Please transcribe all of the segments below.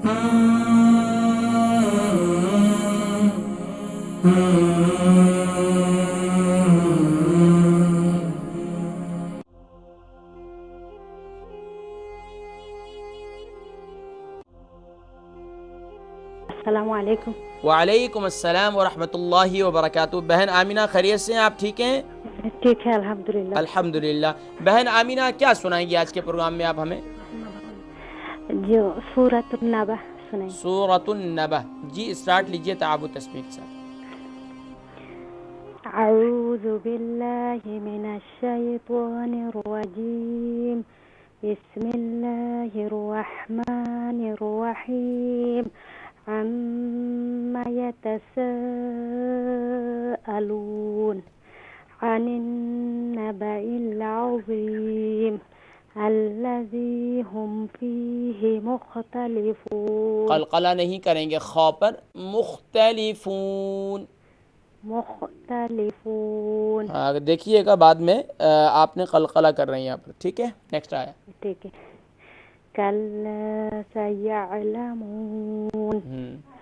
السلام علیکم۔ وعلیکم السلام ورحمۃ اللہ وبرکاتہ۔ بہن آمینہ خیریت سے ہیں؟ آپ ٹھیک ہیں؟ ٹھیک ہے الحمدللہ۔ الحمدللہ۔ بہن آمینہ کیا سنائیں گی آج کے پروگرام میں آپ ہمیں؟ جو سورۃ النبأ سنائیں۔ سورۃ النبأ، جی اسٹارٹ لیجئے تعاوت تسبیح کے ساتھ۔ اعوذ باللہ من الشیطان الرجیم، بسم اللہ الرحمن الرحیم، عما يتساءلون عن النبأ العظیم الذی هم فیہ مختلفون۔ قلقلہ نہیں کریں گے خاء پر، مختلفون۔ مختلفون، دیکھیے گا بعد میں آپ نے قلقلہ کر رہے ہیں یہاں پر، ٹھیک ہے؟ نیکسٹ آیا۔ ٹھیک ہے۔ کلا سیعلمون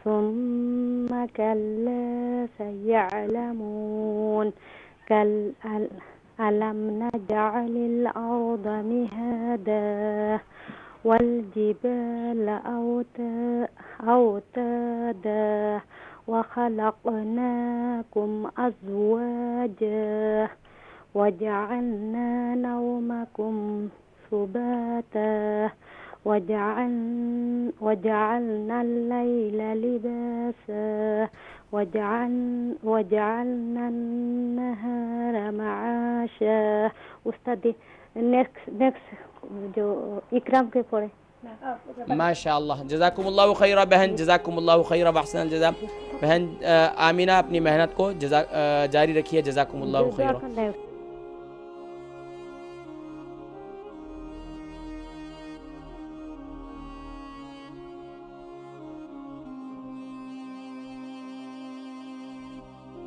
ثم کلا سیعلمون ألم نجعل الأرض مهادا والجبال أوتادا وخلقناكم أزواجا وجعلنا نومكم سباتا وجعلنا الليل لباسا وجعلنا النهار معاشا۔ استاد نیکسٹ جو اکرام کے پڑھے۔ ماشاء اللہ، جزاکم اللہ خیرہ بہن، جزاکم اللہ خیرہ واحسن الجزاء۔ بہن آمینہ اپنی محنت کو جاری رکھیے، جزاکم اللہ خیرہ۔